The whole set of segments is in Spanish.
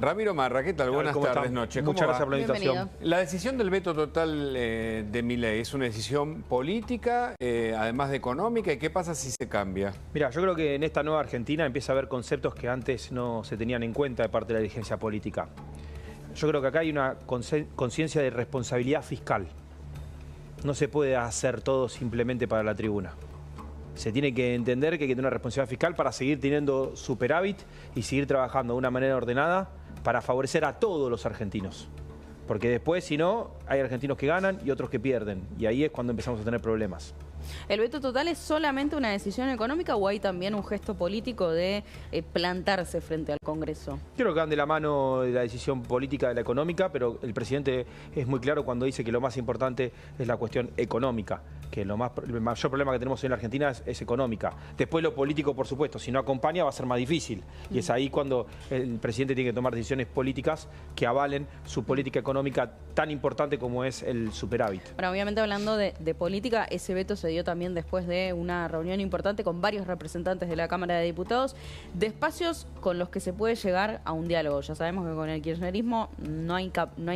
Ramiro Marra, ¿qué tal? Buenas tardes, noches. Muchas gracias por la invitación. Bienvenido. La decisión del veto total de Milei es una decisión política, además de económica, ¿y qué pasa si se cambia? Mira, yo creo que en esta nueva Argentina empieza a haber conceptos que antes no se tenían en cuenta de parte de la dirigencia política. Yo creo que acá hay una conciencia de responsabilidad fiscal. No se puede hacer todo simplemente para la tribuna. Se tiene que entender que hay que tener una responsabilidad fiscal para seguir teniendo superávit y seguir trabajando de una manera ordenada para favorecer a todos los argentinos. Porque después, si no, hay argentinos que ganan y otros que pierden. Y ahí es cuando empezamos a tener problemas. ¿El veto total es solamente una decisión económica o hay también un gesto político de plantarse frente al Congreso? Creo que van de la mano de la decisión política de la económica, pero el presidente es muy claro cuando dice que lo más importante es la cuestión económica, que el mayor problema que tenemos en la Argentina es económica. Después lo político, por supuesto, si no acompaña va a ser más difícil. Y es ahí cuando el presidente tiene que tomar decisiones políticas que avalen su política económica tan importante como es el superávit. Ahora, obviamente hablando de política, ese veto se dio también después de una reunión importante con varios representantes de la Cámara de Diputados, de espacios con los que se puede llegar a un diálogo. Ya sabemos que con el kirchnerismo no hay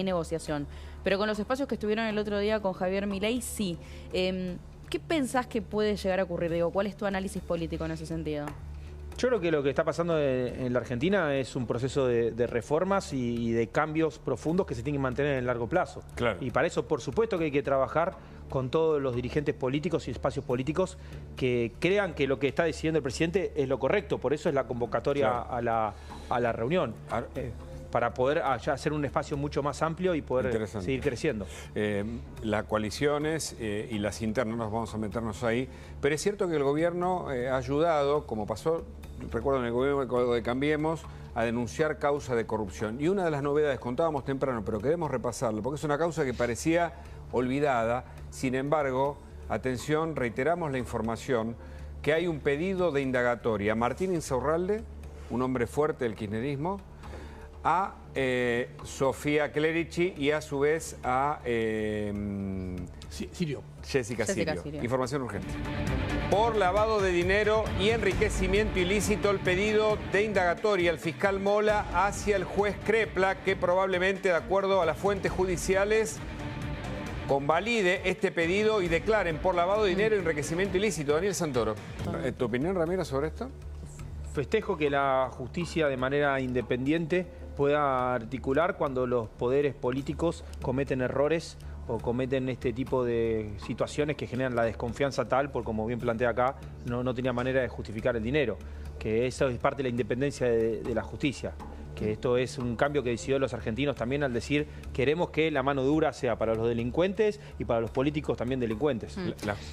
negociación, pero con los espacios que estuvieron el otro día con Javier Milei, sí. ¿Qué pensás que puede llegar a ocurrir? Digo, ¿cuál es tu análisis político en ese sentido? Yo creo que lo que está pasando en la Argentina es un proceso de reformas y de cambios profundos que se tienen que mantener en el largo plazo. Claro. Y para eso, por supuesto, que hay que trabajar con todos los dirigentes políticos y espacios políticos que crean que lo que está decidiendo el presidente es lo correcto. Por eso es la convocatoria a la reunión. Para poder hacer un espacio mucho más amplio y poder seguir creciendo. Las coaliciones y las internas, nos vamos a meternos ahí, pero es cierto que el gobierno ha ayudado, como pasó, recuerdo en el gobierno de Cambiemos, a denunciar causa de corrupción. Y una de las novedades, contábamos temprano, pero queremos repasarlo, porque es una causa que parecía olvidada. Sin embargo, atención, reiteramos la información, que hay un pedido de indagatoria a Martín Insaurralde, un hombre fuerte del kirchnerismo, a Sofía Clerici y a su vez a Jessica Sirio. Información urgente. Por lavado de dinero y enriquecimiento ilícito, el pedido de indagatoria al fiscal Mola hacia el juez Crepla, que probablemente, de acuerdo a las fuentes judiciales, convalide este pedido y declaren por lavado de dinero y enriquecimiento ilícito. Daniel Santoro, ¿tu opinión, Ramiro, sobre esto? Festejo que la justicia de manera independiente pueda articular cuando los poderes políticos cometen errores o cometen este tipo de situaciones que generan la desconfianza tal, por como bien plantea acá, no tenía manera de justificar el dinero. Que eso es parte de la independencia de la justicia. Que esto es un cambio que decidió los argentinos también al decir queremos que la mano dura sea para los delincuentes y para los políticos también delincuentes.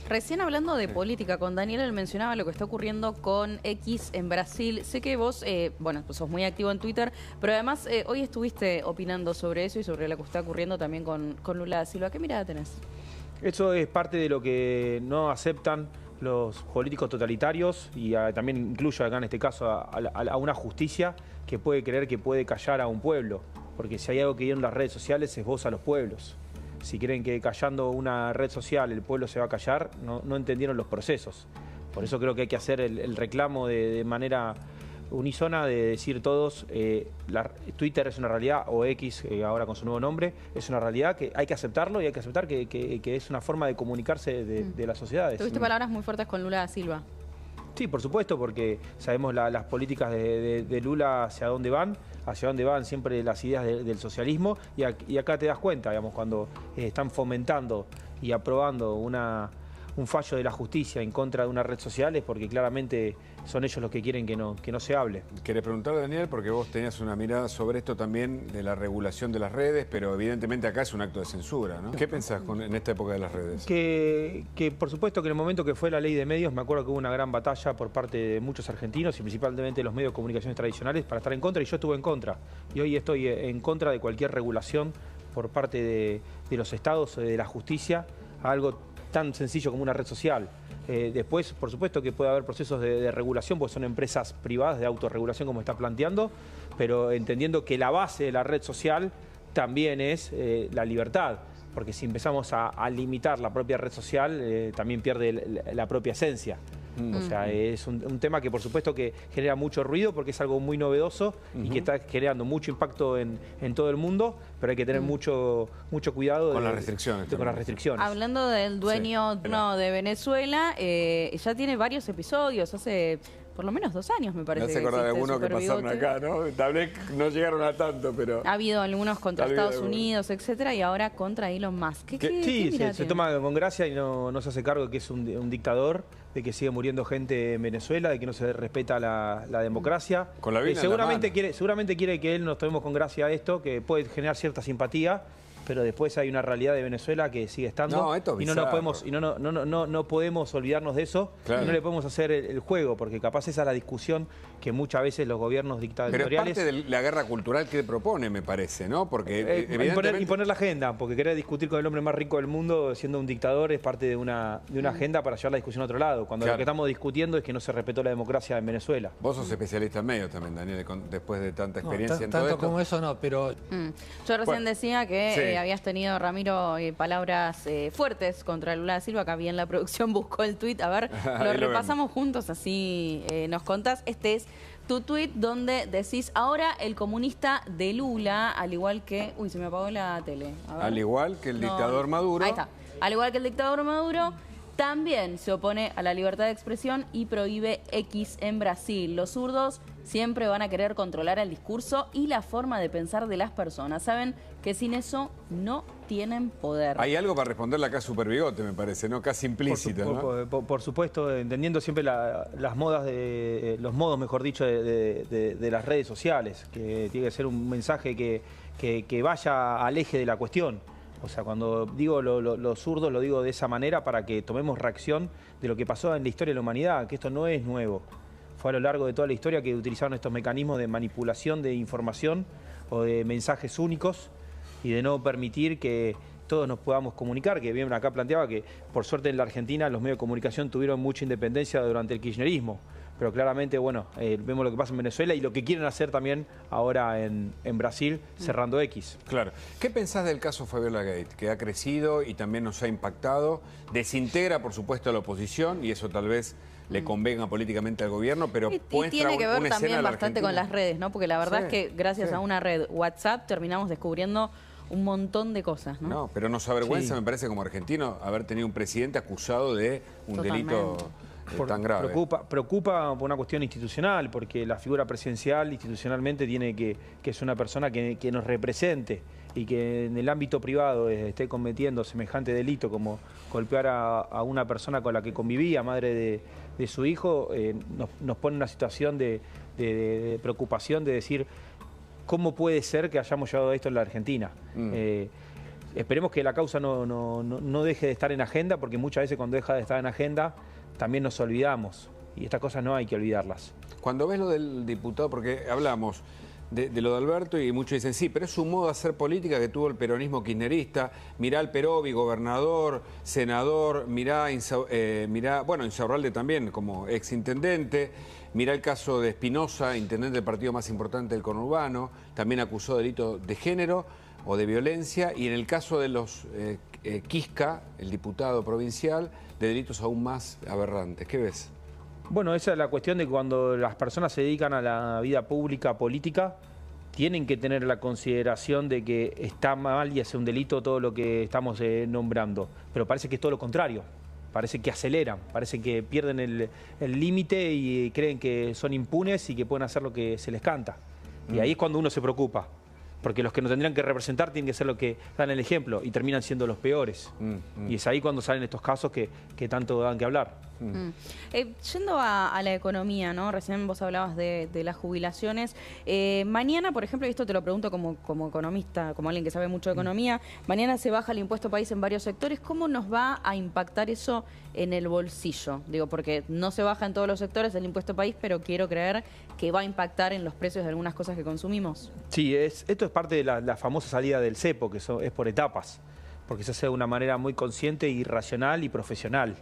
Recién hablando de política, con Daniel él mencionaba lo que está ocurriendo con X en Brasil. Sé que vos, pues sos muy activo en Twitter, pero además hoy estuviste opinando sobre eso y sobre lo que está ocurriendo también con Lula da Silva. ¿Qué mirada tenés? Eso es parte de lo que no aceptan los políticos totalitarios y también incluyo acá en este caso a una justicia que puede creer que puede callar a un pueblo, porque si hay algo que dieron las redes sociales es voz a los pueblos. Si creen que callando una red social el pueblo se va a callar, no entendieron los procesos. Por eso creo que hay que hacer el reclamo de manera unísona de decir todos, Twitter es una realidad, o X, ahora con su nuevo nombre, es una realidad que hay que aceptarlo y hay que aceptar que es una forma de comunicarse de las sociedades. Tuviste palabras muy fuertes con Lula da Silva. Sí, por supuesto, porque sabemos las políticas de Lula hacia dónde van siempre las ideas del socialismo, y acá te das cuenta, digamos, cuando están fomentando y aprobando un fallo de la justicia en contra de una red social es porque claramente son ellos los que quieren que no se hable. Querés preguntar, Daniel, porque vos tenías una mirada sobre esto también de la regulación de las redes, pero evidentemente acá es un acto de censura, ¿no? ¿Qué pensás en esta época de las redes? Que por supuesto que en el momento que fue la ley de medios, me acuerdo que hubo una gran batalla por parte de muchos argentinos y principalmente de los medios de comunicación tradicionales para estar en contra, y yo estuve en contra. Y hoy estoy en contra de cualquier regulación por parte de los estados, de la justicia, a algo tan sencillo como una red social. Después, por supuesto que puede haber procesos de regulación, porque son empresas privadas de autorregulación como está planteando, pero entendiendo que la base de la red social también es la libertad, porque si empezamos a limitar la propia red social, también pierde la propia esencia. O sea, es un tema que por supuesto que genera mucho ruido porque es algo muy novedoso y que está generando mucho impacto en todo el mundo, pero hay que tener mucho cuidado con las restricciones. con las restricciones. Hablando del dueño de Venezuela, ya tiene varios episodios, hace por lo menos 2 años me parece. Me hace acordar de existe algunos que pasaron Superbigote. acá, ¿no? Tal vez no llegaron a tanto, pero... Ha habido algunos contra Estados Unidos, etcétera, y ahora contra Elon Musk. Sí, se toma con gracia y no se hace cargo de que es un dictador, de que sigue muriendo gente en Venezuela, de que no se respeta la democracia. Con la vida en la seguramente quiere que él nos tomemos con gracia esto, que puede generar cierta simpatía, pero después hay una realidad de Venezuela que sigue estando. No, esto es y no podemos olvidarnos de eso. Claro. Y no le podemos hacer el juego, porque capaz esa es la discusión que muchas veces los gobiernos dictatoriales... Pero es parte de la guerra cultural que propone, me parece, ¿no? Porque evidentemente... Imponer la agenda, porque querer discutir con el hombre más rico del mundo siendo un dictador es parte de una agenda para llevar la discusión a otro lado, cuando lo que estamos discutiendo es que no se respetó la democracia en Venezuela. Vos sos especialista en medios también, Daniel, después de tanta experiencia en todo tanto esto. como eso no, pero... Yo recién decía que sí. habías tenido, Ramiro, palabras fuertes contra Lula da Silva, que había en la producción buscó el tuit. A ver, lo repasamos juntos, así nos contás. Este es tu tuit donde decís, ahora el comunista de Lula, al igual que... Uy, se me apagó la tele. A ver. Al igual que el dictador Maduro. Ahí está. Al igual que el dictador Maduro, también se opone a la libertad de expresión y prohíbe X en Brasil. Los zurdos siempre van a querer controlar el discurso y la forma de pensar de las personas. Saben que sin eso no tienen poder. Hay algo para responderle acá a Superbigote, me parece, ¿no? Casi implícito, ¿no? Por supuesto, entendiendo siempre las modas, los modos, mejor dicho, de las redes sociales, que tiene que ser un mensaje que vaya al eje de la cuestión. O sea, cuando digo los zurdos, lo digo de esa manera para que tomemos reacción de lo que pasó en la historia de la humanidad, que esto no es nuevo. Fue a lo largo de toda la historia que utilizaron estos mecanismos de manipulación de información o de mensajes únicos y de no permitir que todos nos podamos comunicar, que bien acá planteaba que por suerte en la Argentina los medios de comunicación tuvieron mucha independencia durante el kirchnerismo, pero claramente, bueno, vemos lo que pasa en Venezuela y lo que quieren hacer también ahora en Brasil, cerrando X. Claro. ¿Qué pensás del caso Fabiola Gate, que ha crecido y también nos ha impactado? Desintegra, por supuesto, a la oposición y eso tal vez le convenga políticamente al gobierno, pero Y muestra tiene que ver una escena también de la bastante con Argentina. las redes, ¿no? Porque la verdad Sí, es que gracias sí. a una red WhatsApp terminamos descubriendo un montón de cosas, ¿no? No, pero nos avergüenza, Sí. me parece, como argentino, haber tenido un presidente acusado de un Totalmente. delito tan grave. Preocupa por una cuestión institucional, porque la figura presidencial institucionalmente tiene que es una persona que nos represente y que en el ámbito privado esté cometiendo semejante delito como golpear a una persona con la que convivía, madre de su hijo, nos pone en una situación de preocupación de decir cómo puede ser que hayamos llegado a esto en la Argentina. Esperemos que la causa no deje de estar en agenda, porque muchas veces cuando deja de estar en agenda también nos olvidamos y estas cosas no hay que olvidarlas. Cuando ves lo del diputado, porque hablamos de lo de Alberto y muchos dicen, sí, pero es un modo de hacer política que tuvo el peronismo kirchnerista. Mirá al Perovi, gobernador, senador, mirá Insaurralde también como exintendente, mirá el caso de Espinosa, intendente del partido más importante del conurbano, también acusó de delito de género o de violencia, y en el caso de los Quisca, el diputado provincial, de delitos aún más aberrantes. ¿Qué ves? Bueno, esa es la cuestión de cuando las personas se dedican a la vida pública, política, tienen que tener la consideración de que está mal y hace un delito todo lo que estamos nombrando. Pero parece que es todo lo contrario. Parece que aceleran, parece que pierden el límite y creen que son impunes y que pueden hacer lo que se les canta. Y ahí es cuando uno se preocupa. Porque los que nos tendrían que representar tienen que ser los que dan el ejemplo y terminan siendo los peores. Y es ahí cuando salen estos casos que tanto dan que hablar. Yendo a la economía, ¿no? Recién vos hablabas de las jubilaciones. Mañana, por ejemplo, y esto te lo pregunto como economista, como alguien que sabe mucho de economía, mañana se baja el impuesto país en varios sectores. ¿Cómo nos va a impactar eso en el bolsillo? Digo, porque no se baja en todos los sectores el impuesto país, pero quiero creer que va a impactar en los precios de algunas cosas que consumimos. Sí, esto es parte de la famosa salida del cepo, que es por etapas, porque se hace de una manera muy consciente y racional y profesional.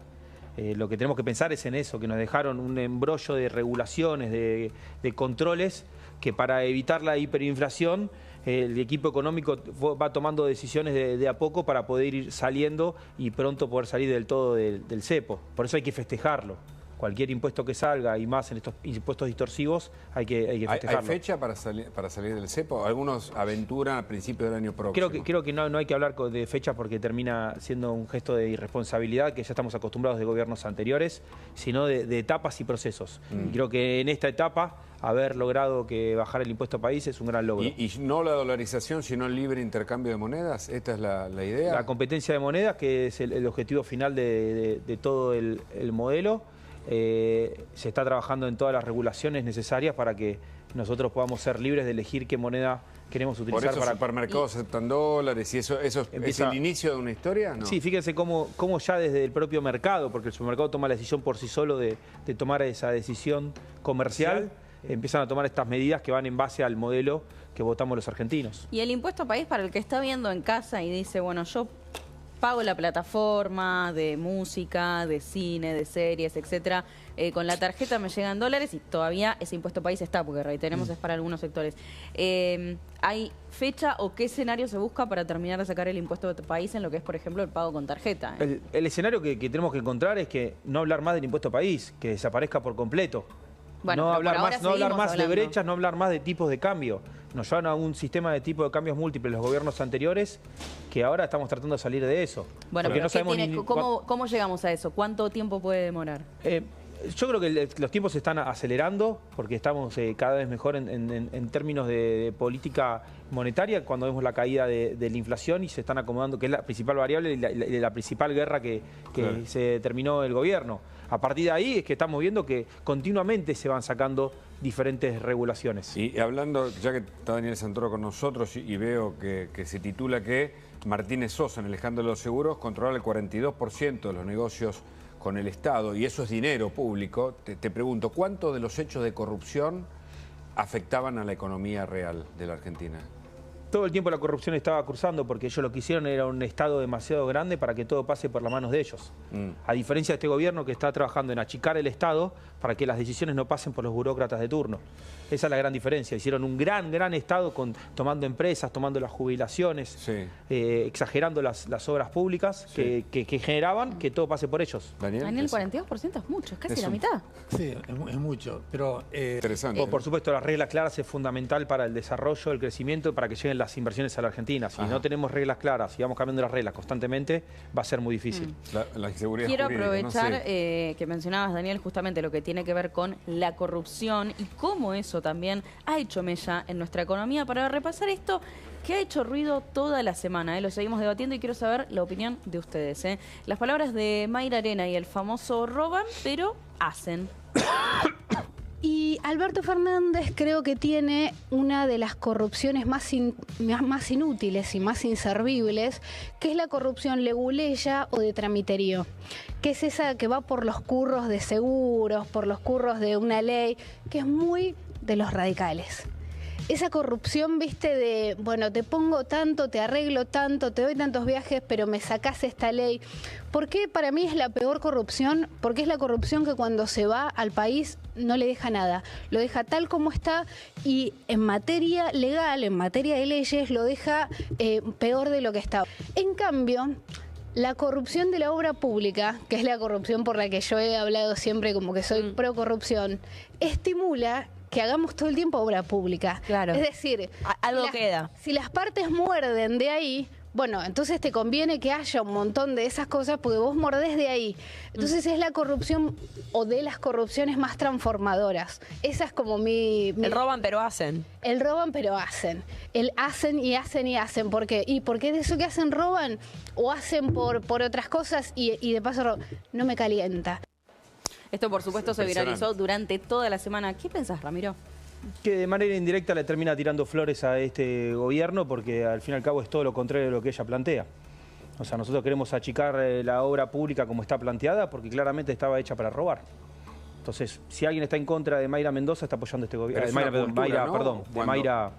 Lo que tenemos que pensar es en eso, que nos dejaron un embrollo de regulaciones, de controles, que para evitar la hiperinflación, el equipo económico va tomando decisiones de a poco para poder ir saliendo y pronto poder salir del todo del cepo. Por eso hay que festejarlo. cualquier impuesto que salga y más en estos impuestos distorsivos hay que festejarlo. ¿Hay fecha para salir del cepo? Algunos aventuran a principios del año próximo. Creo que no hay que hablar de fecha porque termina siendo un gesto de irresponsabilidad que ya estamos acostumbrados de gobiernos anteriores, sino de etapas y procesos. Y creo que en esta etapa haber logrado que bajar el impuesto país es un gran logro. ¿Y no la dolarización, sino el libre intercambio de monedas? ¿Esta es la idea? La competencia de monedas, que es el objetivo final de todo el modelo. Se está trabajando en todas las regulaciones necesarias para que nosotros podamos ser libres de elegir qué moneda queremos utilizar. Por eso para supermercados aceptan dólares y eso es el inicio de una historia, ¿no? Sí, fíjense cómo ya desde el propio mercado, porque el supermercado toma la decisión por sí solo de tomar esa decisión comercial, empiezan a tomar estas medidas que van en base al modelo que votamos los argentinos. Y el impuesto país, para el que está viendo en casa y dice, bueno, yo pago la plataforma de música, de cine, de series, etcétera, con la tarjeta me llegan dólares y todavía ese impuesto país está, porque reiteremos es para algunos sectores. ¿Hay fecha o qué escenario se busca para terminar de sacar el impuesto país en lo que es, por ejemplo, el pago con tarjeta? El escenario que tenemos que encontrar es que no hablar más del impuesto país, que desaparezca por completo. Bueno, no hablar más de hablando. brechas, no hablar más de tipos de cambio. Nos llevan a un sistema de tipo de cambios múltiples los gobiernos anteriores que ahora estamos tratando de salir de eso. Bueno, porque pero no sabemos ¿cómo llegamos a eso? ¿Cuánto tiempo puede demorar? Yo creo que los tiempos se están acelerando porque estamos cada vez mejor en términos de política monetaria cuando vemos la caída de la inflación y se están acomodando, que es la principal variable y la principal guerra que se determinó el gobierno. A partir de ahí es que estamos viendo que continuamente se van sacando diferentes regulaciones. Y hablando, ya que está Daniel Santoro con nosotros y veo que se titula que Martínez Sosa en el escándalo de los seguros controla el 42% de los negocios con el Estado y eso es dinero público, te pregunto, ¿cuánto de los hechos de corrupción afectaban a la economía real de la Argentina? Todo el tiempo la corrupción estaba cruzando porque ellos lo que hicieron era un Estado demasiado grande para que todo pase por las manos de ellos. A diferencia de este gobierno que está trabajando en achicar el Estado para que las decisiones no pasen por los burócratas de turno. Esa es la gran diferencia. Hicieron un gran Estado tomando empresas, tomando las jubilaciones, exagerando las obras públicas que generaban que todo pase por ellos. Daniel, el 42% es mucho, es casi la mitad. Sí, es mucho, pero... Interesante. Por supuesto, las reglas claras es fundamental para el desarrollo, el crecimiento, para que lleguen las inversiones a la Argentina. Si no tenemos reglas claras, si vamos cambiando las reglas constantemente, va a ser muy difícil. La inseguridad Quiero jurídica, aprovechar no sé. que mencionabas, Daniel, justamente lo que tiene que ver con la corrupción y cómo eso también ha hecho mella en nuestra economía. Para repasar esto que ha hecho ruido toda la semana, lo seguimos debatiendo y quiero saber la opinión de ustedes. Las palabras de Mayra Arena y el famoso roban, pero hacen. Y Alberto Fernández creo que tiene una de las corrupciones más inútiles y más inservibles, que es la corrupción leguleya o de tramiterío, que es esa que va por los curros de seguros, por los curros de una ley, que es muy de los radicales. Esa corrupción, viste, de, bueno, te pongo tanto, te arreglo tanto, te doy tantos viajes, pero me sacás esta ley. ¿Por qué para mí es la peor corrupción? Porque es la corrupción que cuando se va al país no le deja nada. Lo deja tal como está y en materia legal, en materia de leyes, lo deja peor de lo que está. En cambio, la corrupción de la obra pública, que es la corrupción por la que yo he hablado siempre como que soy pro corrupción, estimula que hagamos todo el tiempo obra pública. Claro. Es decir, algo queda. Si las partes muerden de ahí, bueno, entonces te conviene que haya un montón de esas cosas porque vos mordés de ahí. Entonces es la corrupción o de las corrupciones más transformadoras. Esa es como mi... El roban pero hacen. El roban pero hacen. El hacen y hacen y hacen. ¿Por qué? ¿Y por qué de eso que hacen roban? O hacen por otras cosas y de paso no me calienta. Esto, por supuesto, se viralizó durante toda la semana. ¿Qué pensás, Ramiro? Que de manera indirecta le termina tirando flores a este gobierno porque al fin y al cabo es todo lo contrario de lo que ella plantea. O sea, nosotros queremos achicar la obra pública como está planteada porque claramente estaba hecha para robar. Entonces, si alguien está en contra de Mayra Mendoza, está apoyando este gobierno. Mayra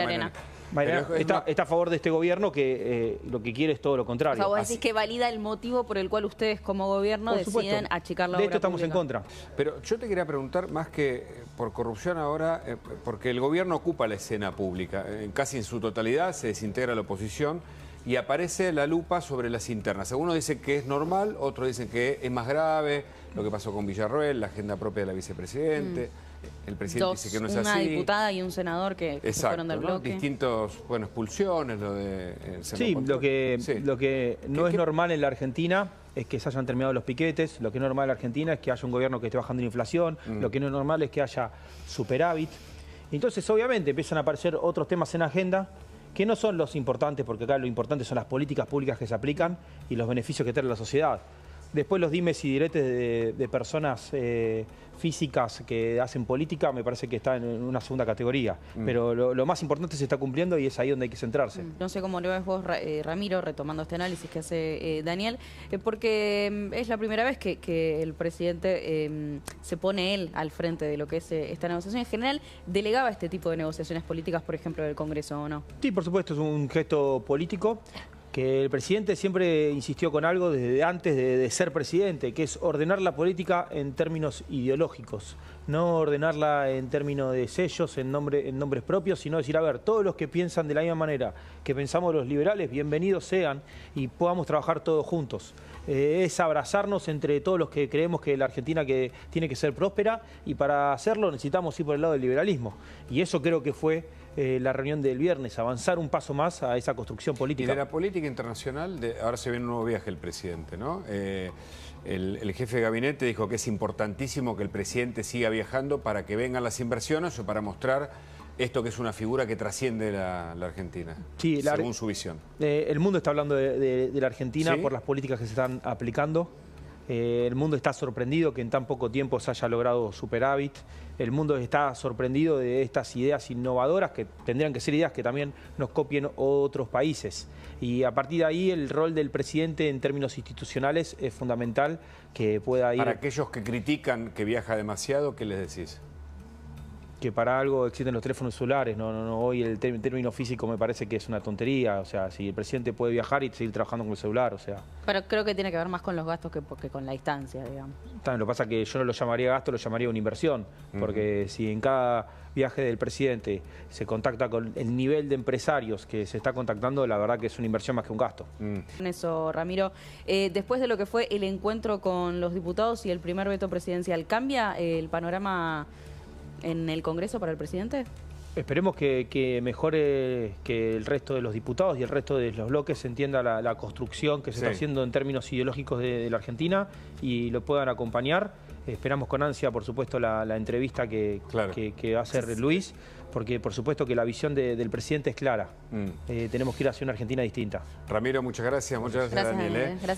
Arena. Mayra está a favor de este gobierno que lo que quiere es todo lo contrario. O sea, vos decís que valida el motivo por el cual ustedes como gobierno deciden achicar la obra pública. De esto estamos en contra. Pero yo te quería preguntar, más que por corrupción ahora, porque el gobierno ocupa la escena pública, casi en su totalidad se desintegra la oposición y aparece la lupa sobre las internas. Algunos dicen que es normal, otros dicen que es más grave, lo que pasó con Villarroel, la agenda propia de la vicepresidente. El presidente dice que no es así. Una diputada y un senador que se fueron del bloque. Distintos, bueno, expulsiones, lo de... Sí, lo que no es normal en la Argentina es que se hayan terminado los piquetes, lo que no es normal en la Argentina es que haya un gobierno que esté bajando la inflación, lo que no es normal es que haya superávit. Entonces, obviamente, empiezan a aparecer otros temas en la agenda que no son los importantes, porque acá lo importante son las políticas públicas que se aplican y los beneficios que trae la sociedad. Después los dimes y diretes de personas físicas que hacen política me parece que está en una segunda categoría. Pero lo más importante se está cumpliendo y es ahí donde hay que centrarse. No sé cómo lo ves vos, Ramiro, retomando este análisis que hace Daniel, porque es la primera vez que el presidente se pone él al frente de lo que es esta negociación. En general, ¿delegaba este tipo de negociaciones políticas, por ejemplo, del Congreso o no? Sí, por supuesto, es un gesto político que el presidente siempre insistió con algo desde antes de ser presidente, que es ordenar la política en términos ideológicos, no ordenarla en términos de sellos, en nombres propios, sino decir, a ver, todos los que piensan de la misma manera que pensamos los liberales, bienvenidos sean y podamos trabajar todos juntos. Es abrazarnos entre todos los que creemos que la Argentina que tiene que ser próspera y para hacerlo necesitamos ir por el lado del liberalismo. Y eso creo que fue la reunión del viernes, avanzar un paso más a esa construcción política. Y de la política internacional, ahora se viene un nuevo viaje el presidente, ¿no? El jefe de gabinete dijo que es importantísimo que el presidente siga viajando para que vengan las inversiones o para mostrar esto que es una figura que trasciende la Argentina, sí, según su visión. El mundo está hablando de la Argentina, ¿sí?, por las políticas que se están aplicando. El mundo está sorprendido que en tan poco tiempo se haya logrado superávit. El mundo está sorprendido de estas ideas innovadoras que tendrían que ser ideas que también nos copien otros países. Y a partir de ahí el rol del presidente en términos institucionales es fundamental que pueda ir... Para aquellos que critican que viaja demasiado, ¿qué les decís? Que para algo existen los teléfonos celulares, hoy el término físico me parece que es una tontería, o sea, si el presidente puede viajar y seguir trabajando con el celular, o sea... Pero creo que tiene que ver más con los gastos que con la distancia, digamos. También lo que pasa es que yo no lo llamaría gasto, lo llamaría una inversión, porque si en cada viaje del presidente se contacta con el nivel de empresarios que se está contactando, la verdad que es una inversión más que un gasto. En eso, Ramiro, después de lo que fue el encuentro con los diputados y el primer veto presidencial, ¿cambia el panorama en el Congreso para el presidente? Esperemos que mejore, que el resto de los diputados y el resto de los bloques entienda la construcción que se está haciendo en términos ideológicos de la Argentina y lo puedan acompañar. Esperamos con ansia, por supuesto, la entrevista que va a hacer Luis, porque por supuesto que la visión del presidente es clara. Tenemos que ir hacia una Argentina distinta. Ramiro, muchas gracias. Muchas gracias, Daniel. Gracias.